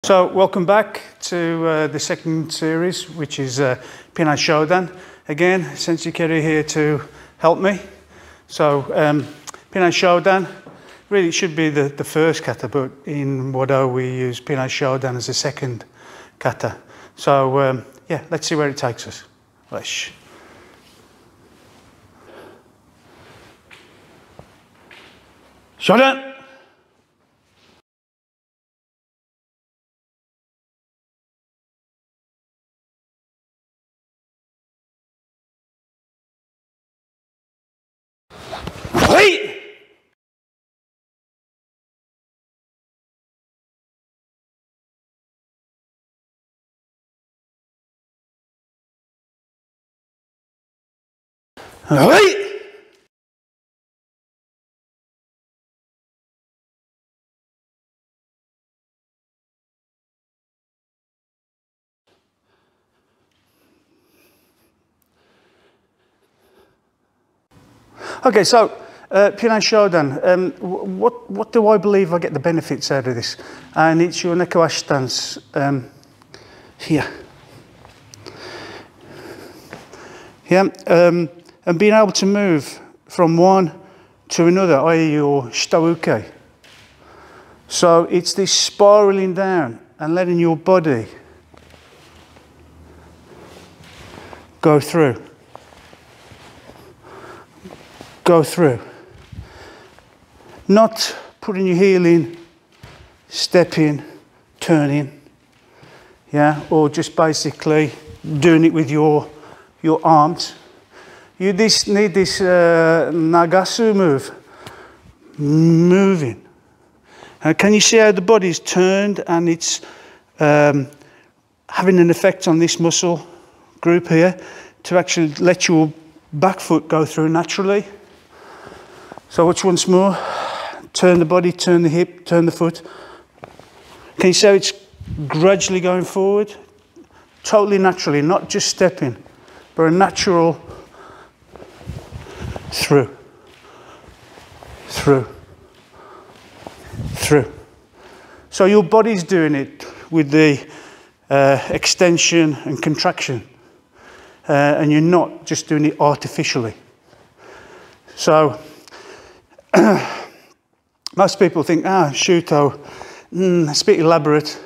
So welcome back to the second series, which is Pinai Shodan. Again, Sensei Kerry here to help me. So Pinai Shodan really should be the first kata, but in Wado we use Pinai Shodan as a second kata. So yeah, let's see where it takes us. Let's. Shodan! Hey! Hey! Okay, so Pinai Shodan, what do I believe I get the benefits out of this? And it's your neko stance here. Yeah, and being able to move from one to another, i.e. your shitouke. So it's this spiraling down and letting your body go through. Go through. Not putting your heel in, stepping, turning, yeah, or just basically doing it with your arms. You need this nagasu move, moving. Can you see how the body's turned and it's having an effect on this muscle group here to actually let your back foot go through naturally? So watch once more. Turn the body, turn the hip, turn the foot. Can you see how it's gradually going forward? Totally naturally, not just stepping, but a natural through, through, through. So your body's doing it with the extension and contraction, and you're not just doing it artificially. So most people think, Shuto, it's a bit elaborate.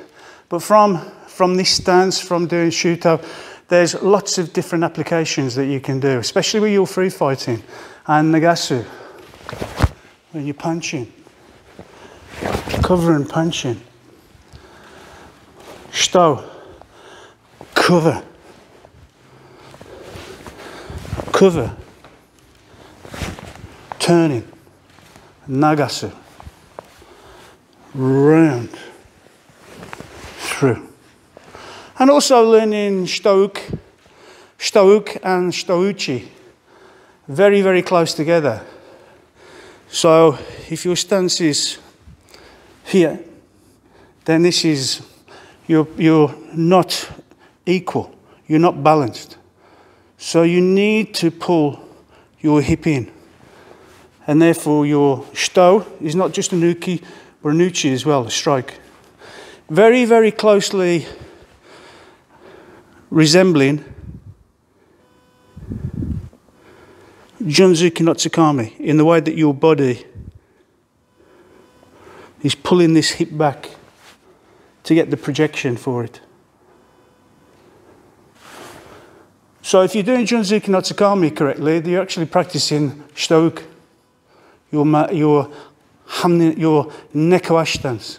But from this stance, from doing Shuto, there's lots of different applications that you can do, especially with your free fighting and Nagasu. When you're punching, cover and punching. Shito, cover, cover, turning. Nagasu, round, through. And also learning shitouke and shitouchi, very, very close together. So if your stance is here, then this is, you're not equal, you're not balanced. So you need to pull your hip in. And therefore your shito is not just a nuki, but a nuchi as well, a strike. Very, very closely resembling Junzuki no Tsukami in the way that your body is pulling this hip back to get the projection for it. So if you're doing Junzuki no Tsukami correctly, you're actually practicing shitouke. Your neko stance.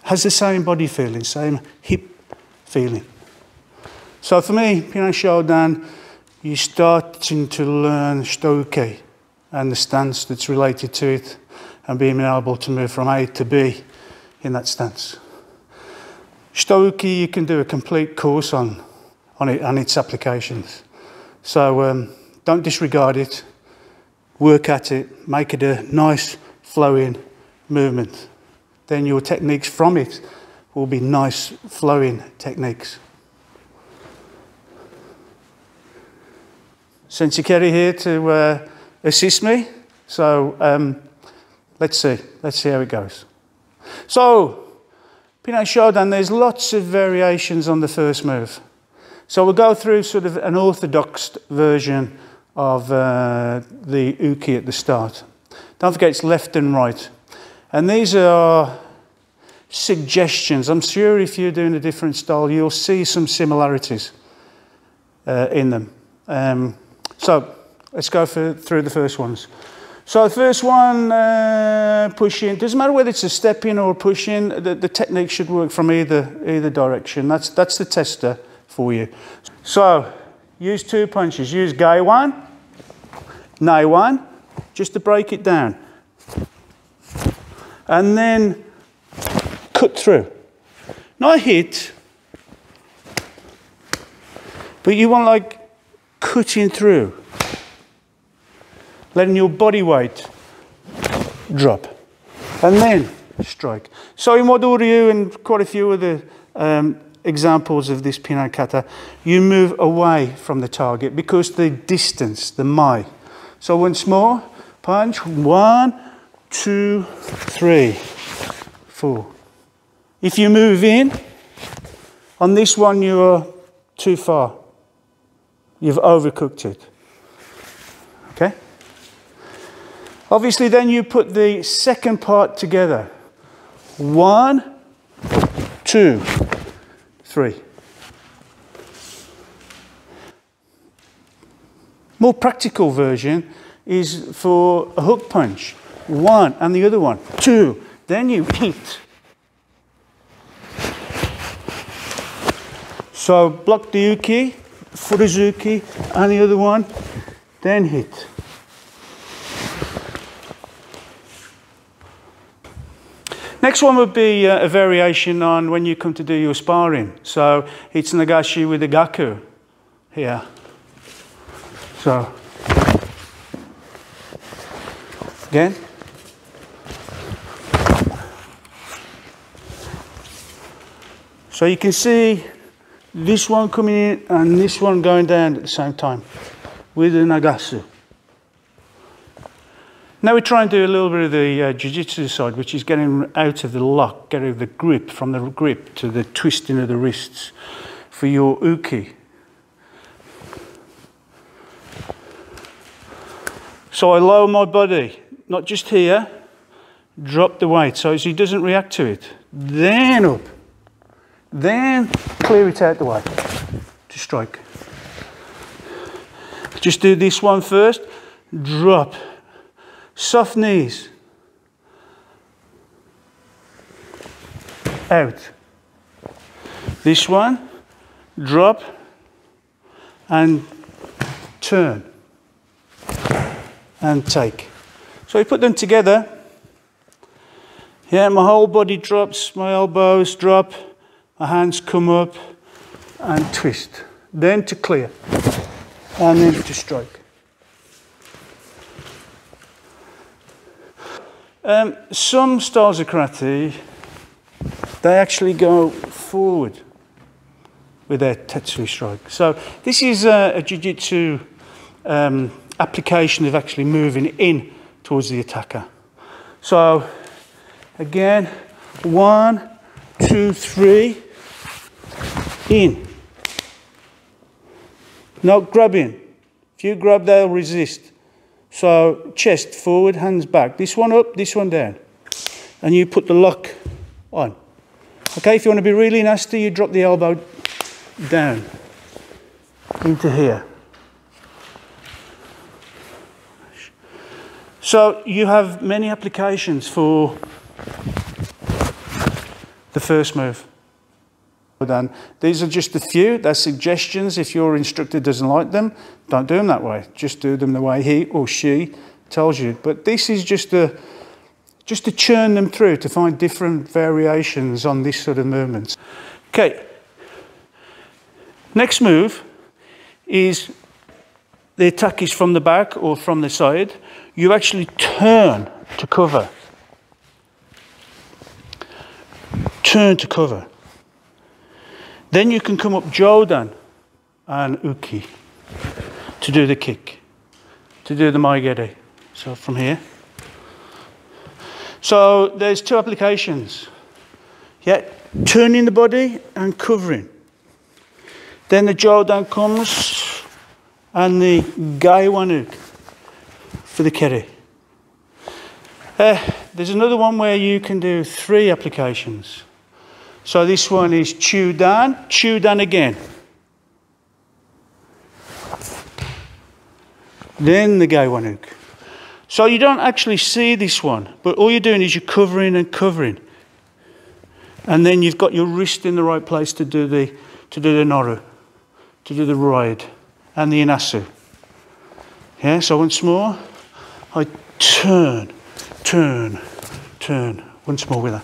Has the same body feeling, same hip feeling. So for me, Pinai Shodan, you're starting to learn shitouke and the stance that's related to it and being able to move from A to B in that stance. Shitouke, you can do a complete course on it and its applications. So don't disregard it, work at it, make it a nice flowing movement. then your techniques from it will be nice flowing techniques. Sensei here to assist me. So let's see how it goes. So Pinai Shodan, there's lots of variations on the first move. So we'll go through sort of an orthodox version of the uke at the start. Don't forget it's left and right. And these are suggestions. I'm sure if you're doing a different style, you'll see some similarities in them. So let's go through the first ones. So the first one, push in. Doesn't matter whether it's a step in or a push in. The technique should work from either direction. That's the tester for you. So use 2 punches. Use Gaiwan, Naiwan, just to break it down, and then cut through. Not hit, but you want like cutting through, letting your body weight drop, and then strike. So in Wadoryu and quite a few other examples of this Pinai Kata, you move away from the target because the distance, the mai. So once more, punch, 1, 2, 3, 4. If you move in, on this one you are too far. You've overcooked it. Okay? Obviously then you put the second part together. 1, 2, 3. More practical version is for a hook punch. 1 and the other one. 2. Then you hit. So block the uke, furuzuki, and the other one. Then hit. Next one would be a variation on when you come to do your sparring. So it's nagashi with a gaku here. So again. So you can see this one coming in and this one going down at the same time with the nagasu. Now we try and do a little bit of the jiu-jitsu side, which is getting out of the lock, getting the grip, from the grip to the twisting of the wrists for your uke. So I lower my body, not just here, drop the weight so he doesn't react to it. Then up, then clear it out the way to strike. Just do this one first, drop. Soft knees, out. This one, drop and turn and take. So you put them together. Yeah, my whole body drops, my elbows drop, my hands come up and twist. Then to clear and then to strike. Some styles of karate, they actually go forward with their tetsui strike. So this is a jiu-jitsu application of actually moving in towards the attacker. So again, 1, 2, 3, in. Not grabbing. If you grab, they'll resist. So chest forward, hands back. This one up, this one down. And you put the lock on. Okay, if you want to be really nasty, you drop the elbow down into here. So you have many applications for the first move. And these are just a few. They're suggestions. If your instructor doesn't like them, don't do them that way. Just do them the way he or she tells you. But this is just to churn them through, to find different variations on this sort of movements. Okay. Next move is the attack is from the back or from the side. You actually turn to cover. turn to cover. Then you can come up Jodan and Uki to do the kick, to do the Maigeri. So from here. So there's two applications. Yeah, turning the body and covering. Then the Jodan comes and the Gaiwanuk for the keri. There's another one where you can do 3 applications. So this one is Chudan again. Then the Gaiwanuk. So you don't actually see this one, but all you're doing is you're covering and covering. And then you've got your wrist in the right place to do the Noru, to do the ride, and the Inasu. Yeah, so once more, I turn, turn, turn. Once more with that.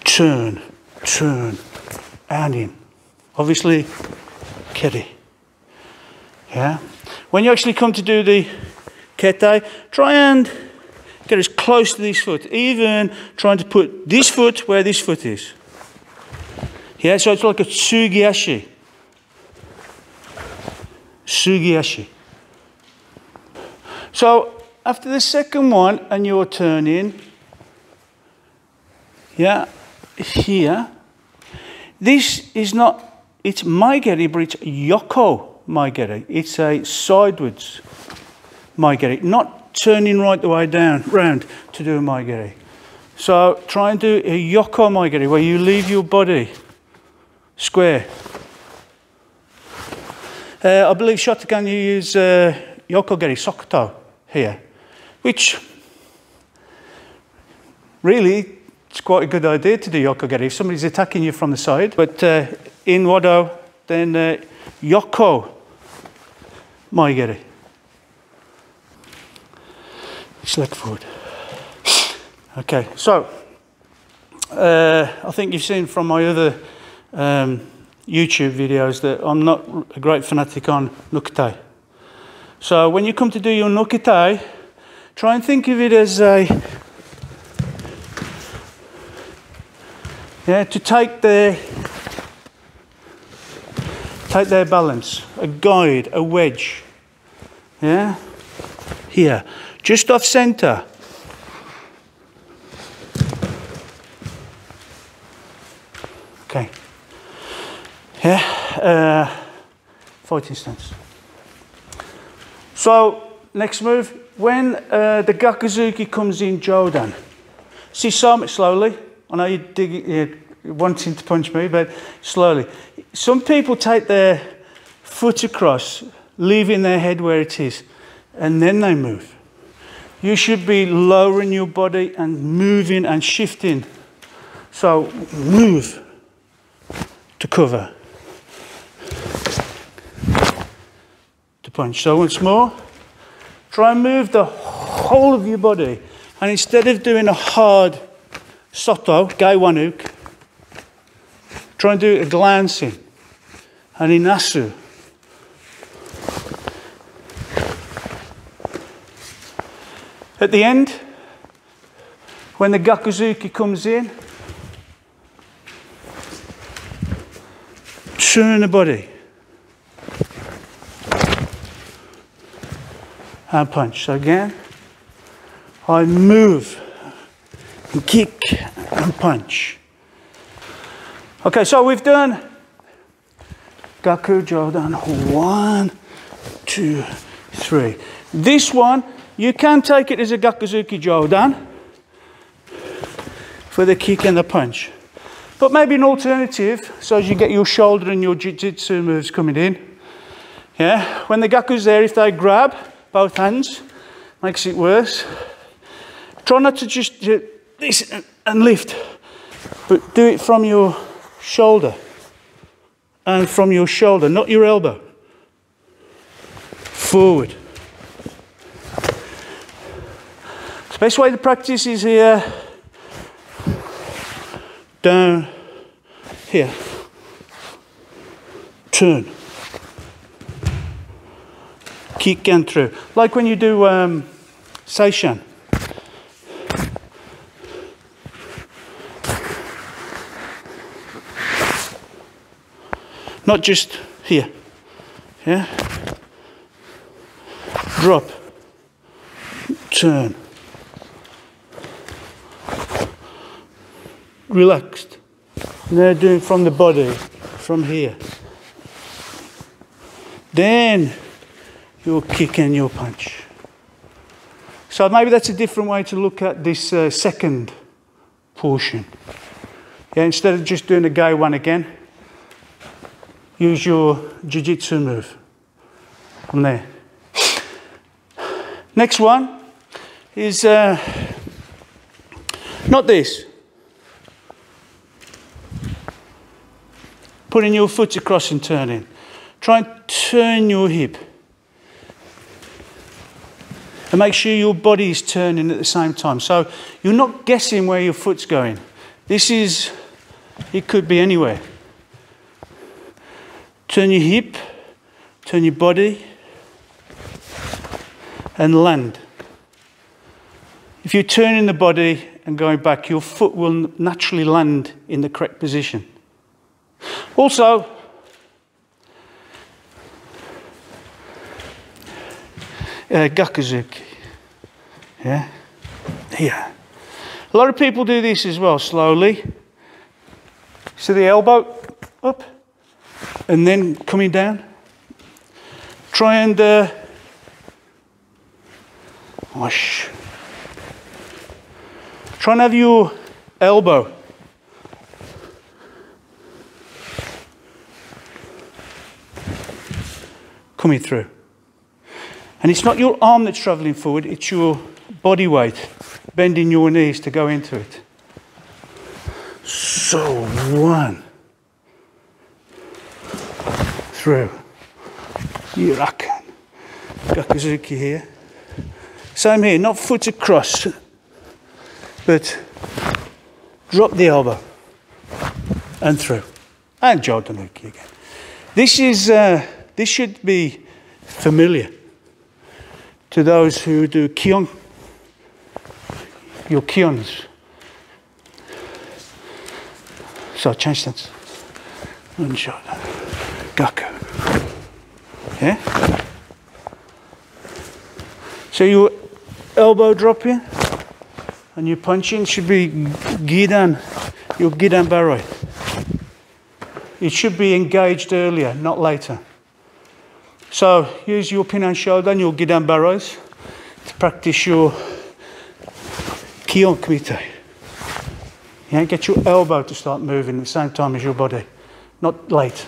Turn, turn, and in. Obviously, keri. Yeah. When you actually come to do the kete, try and get as close to this foot, even trying to put this foot where this foot is. Yeah, so it's like a tsugiashi. Tsugiashi. So after the second one and you're turning, yeah, here, this is not, it's Maigeri, but it's Yoko Maigeri. It's a sidewards Maigeri, not turning right the way down, round to do a Maigeri. So try and do a Yoko Maigeri, where you leave your body square. I believe Shotokan you use Yokogeri, Sokoto here, which really it's quite a good idea to do Yokogeri if somebody's attacking you from the side. But in Wado, then Yoko Maigeri. Select forward. Okay, so I think you've seen from my other YouTube videos that I'm not a great fanatic on Nukite. So when you come to do your Nukite, try and think of it as a, yeah, to take their balance, a guide, a wedge, yeah, here, just off center. Okay, yeah, fighting stance. So, next move, when the Gakuzuki comes in Jodan, see, slowly, I know you're wanting to punch me, but slowly. Some people take their foot across, leaving their head where it is, and then they move. You should be lowering your body and moving and shifting. So, move to cover, to punch. So once more, try and move the whole of your body, and instead of doing a hard soto, Gaiwanuk, try and do a glancing, an inasu. At the end, when the Gakuzuki comes in, turn the body and punch. So again, I move and kick and punch. Okay, so we've done Gaku Jodan 1, 2, 3. This one, you can take it as a Gakuzuki Jodan for the kick and the punch. But maybe an alternative, so as you get your shoulder and your jiu-jitsu moves coming in. Yeah, when the Gaku's there, if they grab both hands, makes it worse. Try not to just do this and lift, but do it from your shoulder. And from your shoulder, not your elbow. Forward. The best way to practice is here. Down, here, turn, kick and through. Like when you do Seishan. not just here. Yeah? Drop, turn, relaxed. Now doing from the body, from here. Then your kick and your punch. So maybe that's a different way to look at this second portion. Yeah, instead of just doing the Gai one again, use your jiu-jitsu move from there. Next one is not this. Putting your foot across and turning. Try and turn your hip. And make sure your body is turning at the same time. So you're not guessing where your foot's going. This is, it could be anywhere. Turn your hip, turn your body, and land. If you're turning the body and going back, your foot will naturally land in the correct position. Also, Gakuzuki. Yeah? Here. A lot of people do this as well, slowly. So the elbow up, and then coming down. Try and wash. Try and have your elbow coming through. And it's not your arm that's travelling forward, it's your body weight, bending your knees to go into it. So, one. Through. Yurakan. Gakuzuki here. Same here, not foot across, but drop the elbow and through. And Jodanuki again. This should be familiar to those who do Kion, your Kions. So change stance. One shot. Gaku. Yeah? So your elbow dropping and your punching should be Gidan, your Gidan Baroi. It should be engaged earlier, not later. So use your Pinan shoulder and your Gidan Barois to practice your Kion Kumite. Yeah, get your elbow to start moving at the same time as your body, not late.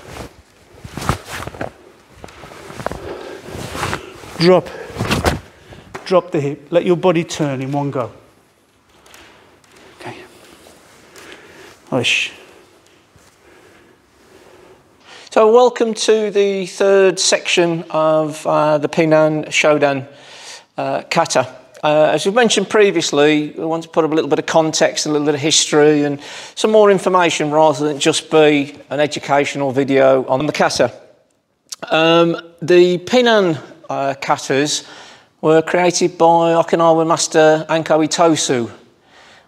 Drop the hip, let your body turn in one go. Okay. Oish. So welcome to the third section of the Pinan Shodan kata. As we mentioned previously, we want to put a little bit of context, a little bit of history and some more information rather than just be an educational video on the kata. The Pinan katas were created by Okinawa master Anko Itosu.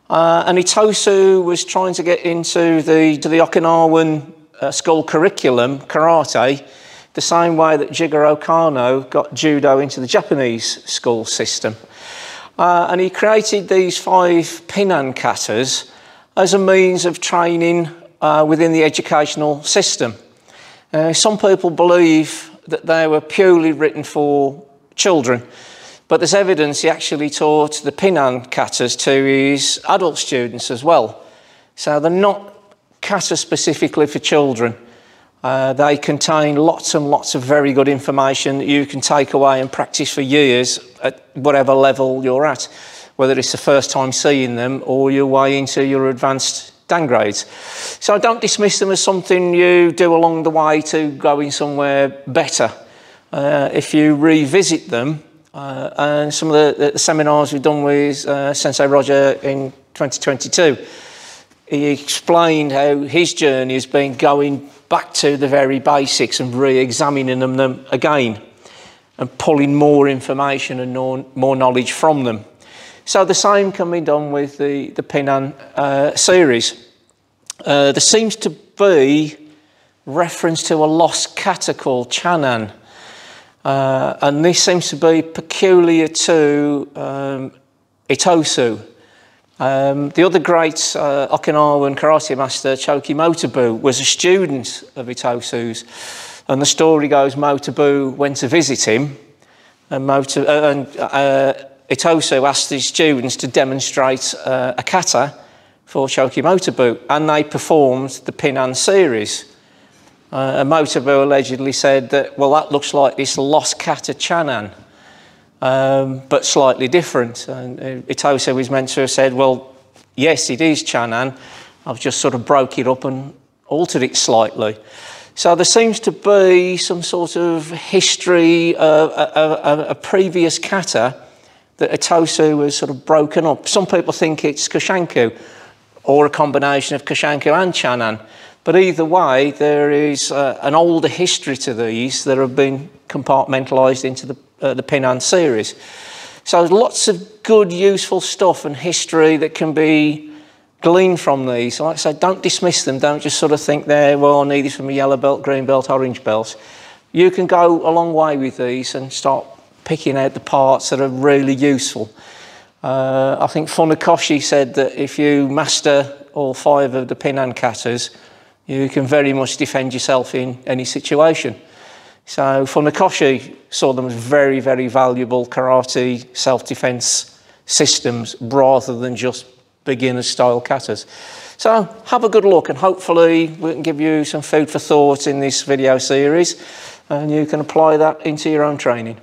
And Itosu was trying to get into the Okinawan school curriculum, karate, the same way that Jigoro Kano got judo into the Japanese school system. And he created these 5 Pinan katas as a means of training within the educational system. Some people believe that they were purely written for children, but there's evidence he actually taught the Pinan katas to his adult students as well. So they're not kata specifically for children. They contain lots and lots of very good information that you can take away and practice for years at whatever level you're at, whether it's the first time seeing them or your way into your advanced dan grades. So don't dismiss them as something you do along the way to going somewhere better. If you revisit them, and some of the seminars we've done with Sensei Roger in 2022, he explained how his journey has been going back to the very basics and re-examining them again and pulling more information and more knowledge from them. So the same can be done with the Pinan series. There seems to be reference to a lost kata called Channan. And this seems to be peculiar to Itosu. The other great Okinawan karate master, Choki Motobu, was a student of Itosu's. And the story goes Motobu went to visit him, and Itosu asked his students to demonstrate a kata for Choki Motobu, and they performed the Pinan series. And Motobu allegedly said that, well, that looks like this lost kata Channan, but slightly different. And Itosu was meant to have said, well, yes, it is Channan. I've just sort of broke it up and altered it slightly. So there seems to be some sort of history of a previous kata that Itosu was sort of broken up. Some people think it's Koshanku, or a combination of Koshanku and Channan. But either way, there is an older history to these that have been compartmentalised into the Pinan series. So there's lots of good, useful stuff and history that can be gleaned from these. So like I say, don't dismiss them. Don't just sort of think there, well, I need this from a yellow belt, green belt, orange belt. You can go a long way with these and start picking out the parts that are really useful. I think Funakoshi said that if you master all 5 of the Pinan katas, you can very much defend yourself in any situation. So Funakoshi saw them as very, very valuable karate self-defense systems rather than just beginner style katas. So have a good look, and hopefully we can give you some food for thought in this video series, and you can apply that into your own training.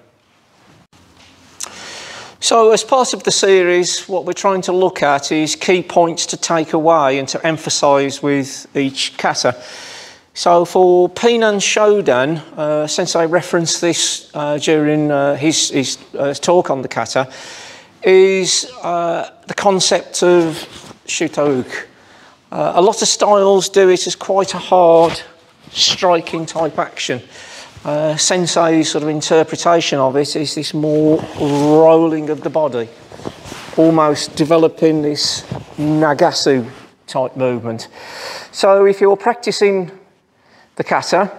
So as part of the series, what we're trying to look at is key points to take away and to emphasise with each kata. So for Pinan Shodan, Sensei referenced this during his talk on the kata, is the concept of Shuto-uke. A lot of styles do it as quite a hard, striking type action. Sensei's sort of interpretation of it is this more rolling of the body, almost developing this Nagasu type movement. So if you're practicing the kata,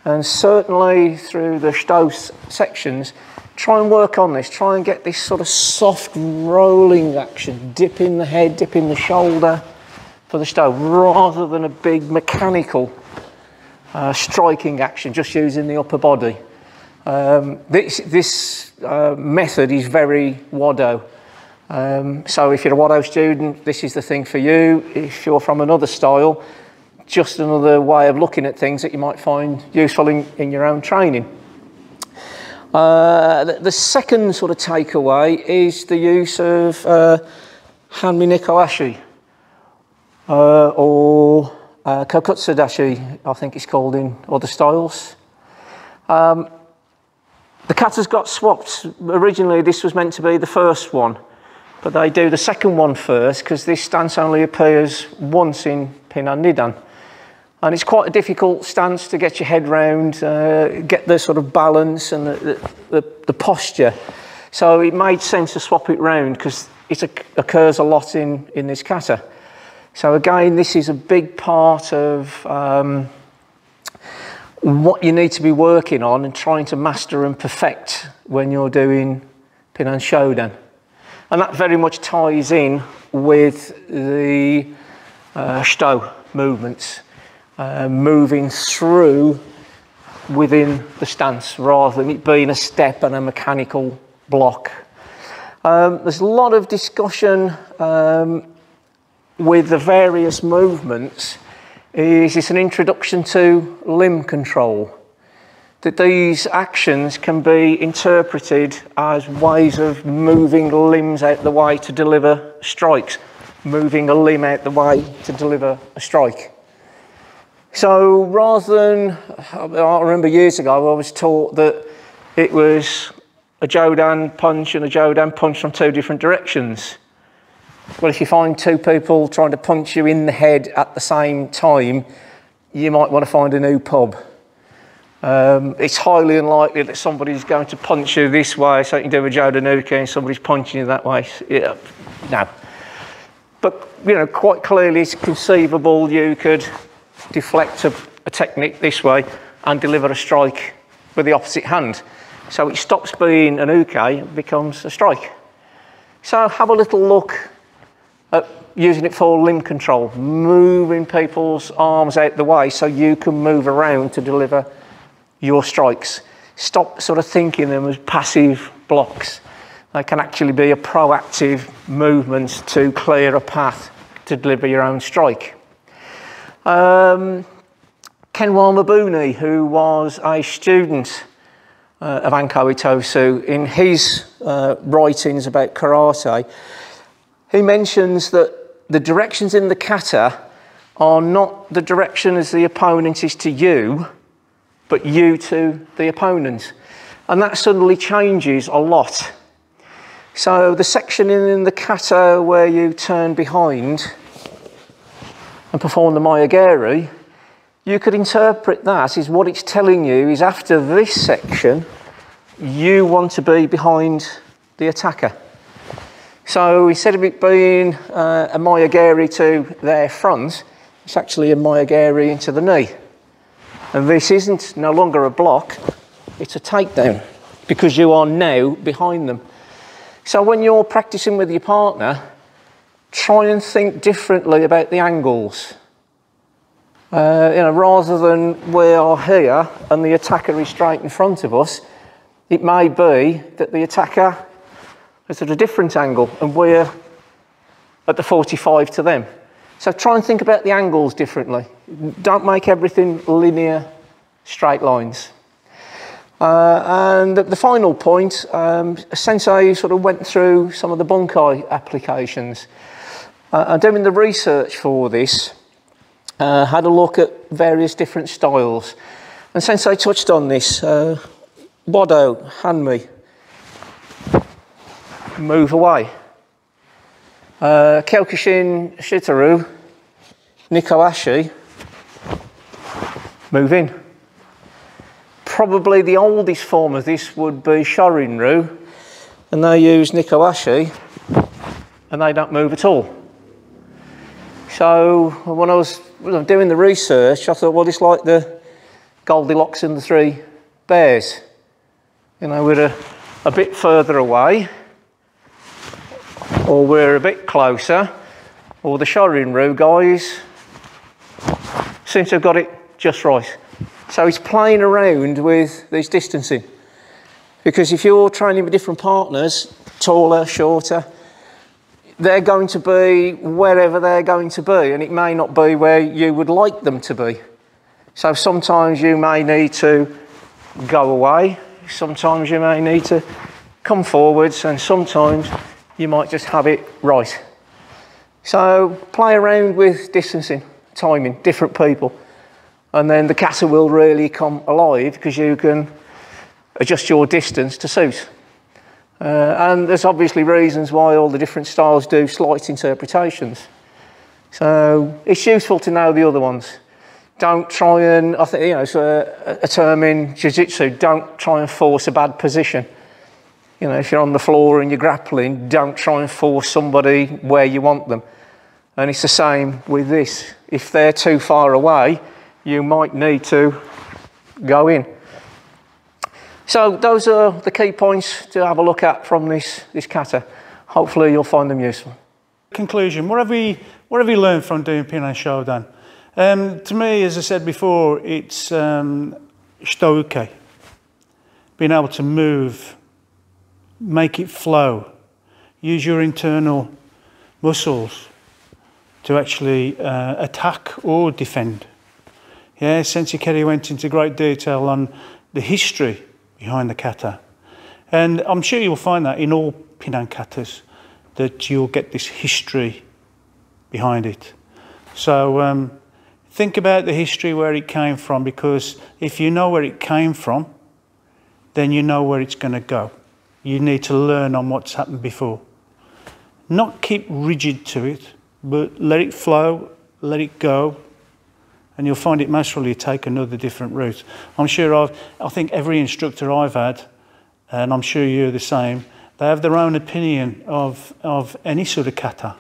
and certainly through the Shito sections, try and work on this. Try and get this sort of soft rolling action, dipping the head, dipping the shoulder for the Shito, rather than a big mechanical striking action, just using the upper body. This method is very Wado. So if you're a Wado student, this is the thing for you. If you're from another style, just another way of looking at things that you might find useful in your own training. The second sort of takeaway is the use of Hanmi Nikko Ashi, or Kokutsu Dashi, I think it's called in other styles. The kata's got swapped. Originally this was meant to be the first one, but they do the second one first because this stance only appears once in Pinan Nidan. And it's quite a difficult stance to get your head round, get the sort of balance and the posture. So it made sense to swap it round because it occurs a lot in this kata. So again, this is a big part of what you need to be working on and trying to master and perfect when you're doing Pinan Shodan. And that very much ties in with the Shito movements, moving through within the stance rather than it being a step and a mechanical block. There's a lot of discussion with the various movements. Is it's an introduction to limb control, that these actions can be interpreted as ways of moving limbs out the way to deliver strikes, moving a limb out the way to deliver a strike. So rather than, I remember years ago I was taught that it was a Jodan punch and a Jodan punch from 2 different directions. Well, if you find 2 people trying to punch you in the head at the same time, you might want to find a new pub. It's highly unlikely that somebody's going to punch you this way, so you can do a Jodanuke and somebody's punching you that way. Yeah, no. But, you know, quite clearly it's conceivable you could deflect a a technique this way and deliver a strike with the opposite hand. So it stops being an uke and becomes a strike. So have a little look at using it for limb control, moving people's arms out the way so you can move around to deliver your strikes. Stop sort of thinking them as passive blocks. They can actually be a proactive movement to clear a path to deliver your own strike. Kenwa Mabuni, who was a student of Anko Itosu, in his writings about karate, he mentions that the directions in the kata are not the direction as the opponent is to you, but you to the opponent. And that suddenly changes a lot. So the section in the kata where you turn behind and perform the Mayageri, you could interpret that as what it's telling you is after this section, you want to be behind the attacker. So instead of it being a Mayageri to their front, it's actually a Mayageri into the knee. And this isn't no longer a block, it's a takedown, because you are now behind them. So when you're practicing with your partner, try and think differently about the angles. Rather than we are here and the attacker is straight in front of us, it may be that the attacker is at a different angle and we're at the 45 to them. So try and think about the angles differently. Don't make everything linear, straight lines. And the final point, Sensei sort of went through some of the Bunkai applications. Doing the research for this, had a look at various different styles. And Sensei touched on this. Wado, Hanmi, move away. Kyokushin Shitaru, Nikoashi, move in. Probably the oldest form of this would be Shorin-ryu, and they use Nikoashi, and they don't move at all. So when I was doing the research, I thought, well, it's like the Goldilocks and the Three Bears. You know, we're a bit further away, or we're a bit closer, or the Shorin-ryu guys seem to have got it just right. So he's playing around with this distancing. Because if you're training with different partners, taller, shorter, they're going to be wherever they're going to be, and it may not be where you would like them to be. So sometimes you may need to go away, sometimes you may need to come forwards, and sometimes you might just have it right. So play around with distancing, timing, different people, and then the kata will really come alive because you can adjust your distance to suit. And there's obviously reasons why all the different styles do slight interpretations. So it's useful to know the other ones. Don't try and, I think, it's a term in jiu-jitsu, don't try and force a bad position. If you're on the floor and you're grappling, don't try and force somebody where you want them. And it's the same with this. If they're too far away, you might need to go in. So those are the key points to have a look at from this kata. Hopefully you'll find them useful. Conclusion, what have we learned from doing Pinan Shodan? To me, as I said before, it's shitouke. Being able to move, make it flow, use your internal muscles to actually attack or defend. Yeah, Sensei Keri went into great detail on the history behind the kata. And I'm sure you'll find that in all Pinan katas, that you'll get this history behind it. So think about the history, where it came from, because if you know where it came from, then you know where it's going to go. You need to learn on what's happened before. Not keep rigid to it, but let it flow, let it go, and you'll find it most probably take another different route. I'm sure I think every instructor I've had, and I'm sure you're the same, they have their own opinion of any sort of kata.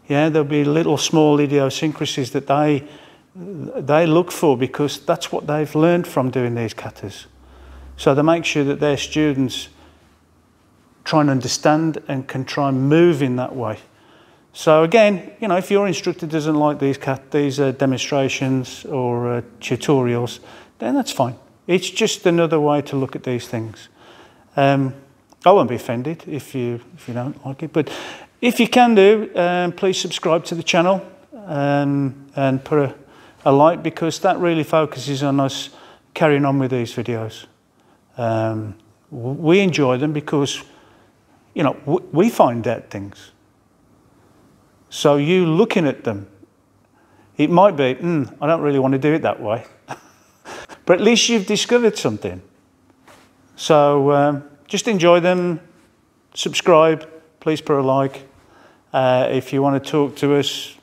Yeah, there'll be little small idiosyncrasies that they look for, because that's what they've learned from doing these katas. So they make sure that their students try and understand and can try and move in that way. So again, you know, if your instructor doesn't like these demonstrations or tutorials, then that's fine. It's just another way to look at these things. I won't be offended if you don't like it, but if you can do, please subscribe to the channel and put a like, because that really focuses on us carrying on with these videos. We enjoy them because, you know, we find out things. So you looking at them, it might be, I don't really want to do it that way. But at least you've discovered something. So just enjoy them, subscribe, please put a like. If you want to talk to us,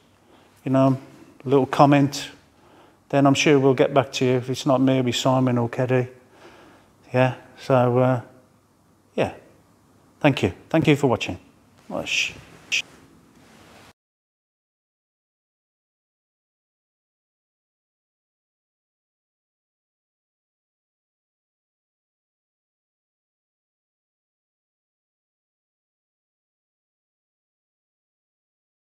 you know, a little comment, then I'm sure we'll get back to you. If it's not me, it'll be Simon or Keddy. Yeah, so yeah, thank you. Thank you for watching. Mush.